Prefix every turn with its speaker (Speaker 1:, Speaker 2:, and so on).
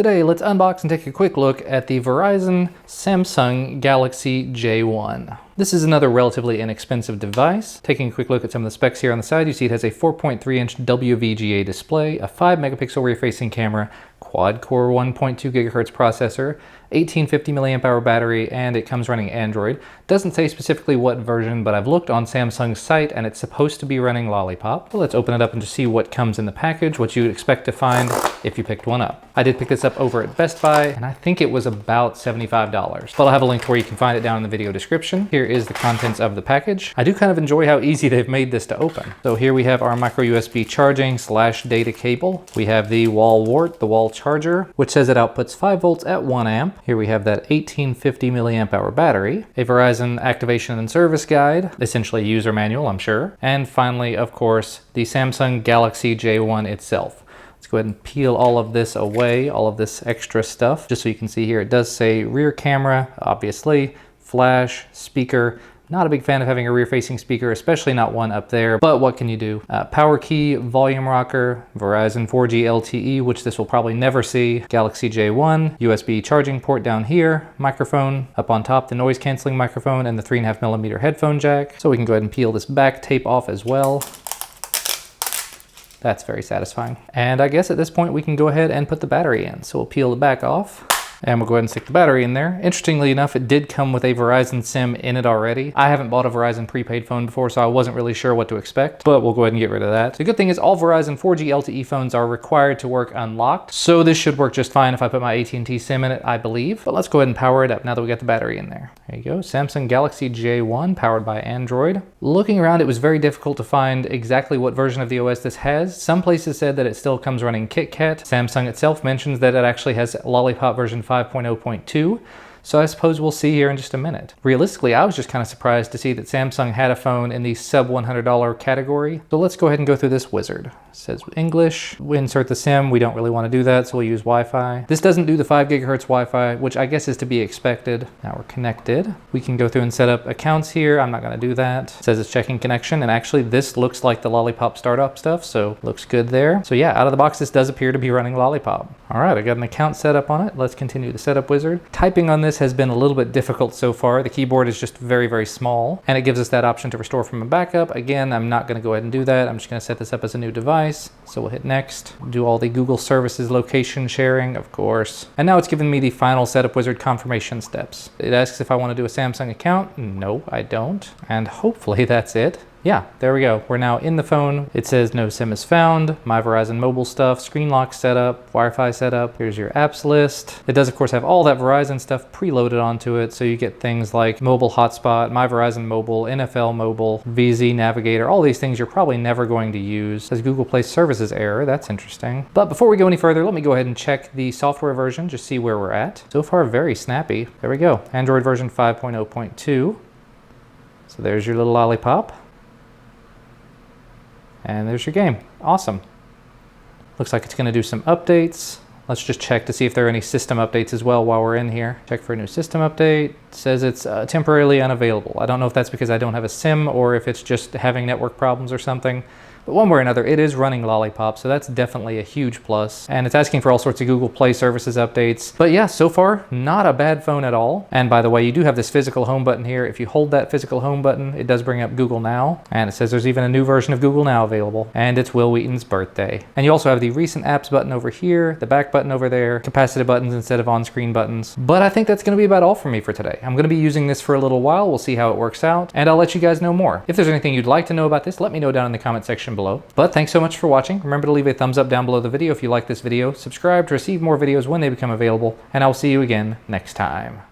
Speaker 1: Today, let's unbox and take a quick look at the Verizon Samsung Galaxy J1. This is another relatively inexpensive device. Taking a quick look at some of the specs here on the side, you see it has a 4.3-inch WVGA display, a 5-megapixel rear-facing camera, quad-core 1.2 gigahertz processor, 1850 milliamp hour battery, and it comes running Android. Doesn't say specifically what version, but I've looked on Samsung's site and it's supposed to be running Lollipop. So let's open it up and just see what comes in the package, what you would expect to find if you picked one up. I did pick this up over at Best Buy, and I think it was about $75. But I'll have a link where you can find it down in the video description. Here is the contents of the package. I do kind of enjoy how easy they've made this to open. So here we have our micro USB charging / data cable. We have the wall wart, the wall charger, which says it outputs 5 volts at 1 amp. Here we have that 1850 milliamp hour battery, a Verizon activation and service guide, essentially a user manual, I'm sure. And finally, of course, the Samsung Galaxy J1 itself. Let's go ahead and peel all of this away, all of this extra stuff, just so you can see here. It does say rear camera, obviously, flash, speaker. Not a big fan of having a rear-facing speaker, especially not one up there, but what can you do? Power key, volume rocker, Verizon 4G LTE, which this will probably never see, Galaxy J1, USB charging port down here, microphone up on top, the noise canceling microphone, and the 3.5mm headphone jack. So we can go ahead and peel this back tape off as well. That's very satisfying. And I guess at this point we can go ahead and put the battery in. So we'll peel the back off. And we'll go ahead and stick the battery in there. Interestingly enough, it did come with a Verizon SIM in it already. I haven't bought a Verizon prepaid phone before, so I wasn't really sure what to expect, but we'll go ahead and get rid of that. The good thing is all Verizon 4G LTE phones are required to work unlocked, so this should work just fine if I put my AT&T SIM in it, I believe. But let's go ahead and power it up now that we got the battery in there. There you go, Samsung Galaxy J1, powered by Android. Looking around, it was very difficult to find exactly what version of the OS this has. Some places said that it still comes running KitKat. Samsung itself mentions that it actually has Lollipop version 5.0.2. So I suppose we'll see here in just a minute. Realistically, I was just kind of surprised to see that Samsung had a phone in the sub $100 category. So let's go ahead and go through this wizard. It says English, we insert the SIM. We don't really want to do that, so we'll use Wi-Fi. This doesn't do the 5 gigahertz Wi-Fi, which I guess is to be expected. Now we're connected. We can go through and set up accounts here. I'm not going to do that. It says it's checking connection, and actually this looks like the Lollipop startup stuff, so looks good there. So yeah, out of the box, this does appear to be running Lollipop. All right, I got an account set up on it. Let's continue the setup wizard. Typing on this has been a little bit difficult so far. The keyboard is just very, very small, and it gives us that option to restore from a backup. Again, I'm not going to go ahead and do that. I'm just going to set this up as a new device. So we'll hit next, do all the Google services location sharing, of course. And now it's giving me the final setup wizard confirmation steps. It asks if I want to do a Samsung account. No, I don't. And hopefully that's it. Yeah, there we go. We're now in the phone. It says no SIM is found, my Verizon mobile stuff, screen lock setup, Wi-Fi setup. Here's your apps list. It does, of course, have all that Verizon stuff preloaded onto it. So you get things like mobile hotspot, my Verizon mobile, NFL mobile, VZ navigator, all these things you're probably never going to use. It says Google Play services error. That's interesting. But before we go any further, let me go ahead and check the software version, just see where we're at. So far, very snappy. There we go. Android version 5.0.2. So there's your little Lollipop. And there's your game. Awesome. Looks like it's going to do some updates. Let's just check to see if there are any system updates as well while we're in here. Check for a new system update. It says it's temporarily unavailable. I don't know if that's because I don't have a SIM or if it's just having network problems or something. But one way or another, it is running Lollipop, so that's definitely a huge plus. And it's asking for all sorts of Google Play services updates. But yeah, so far, not a bad phone at all. And by the way, you do have this physical home button here. If you hold that physical home button, it does bring up Google Now. And it says there's even a new version of Google Now available. And it's Will Wheaton's birthday. And you also have the recent apps button over here, the back button over there, capacitive buttons instead of on-screen buttons. But I think that's going to be about all for me for today. I'm going to be using this for a little while. We'll see how it works out. And I'll let you guys know more. If there's anything you'd like to know about this, let me know down in the comment section below. But thanks so much for watching. Remember to leave a thumbs up down below the video if you like this video, subscribe to receive more videos when they become available, and I'll see you again next time.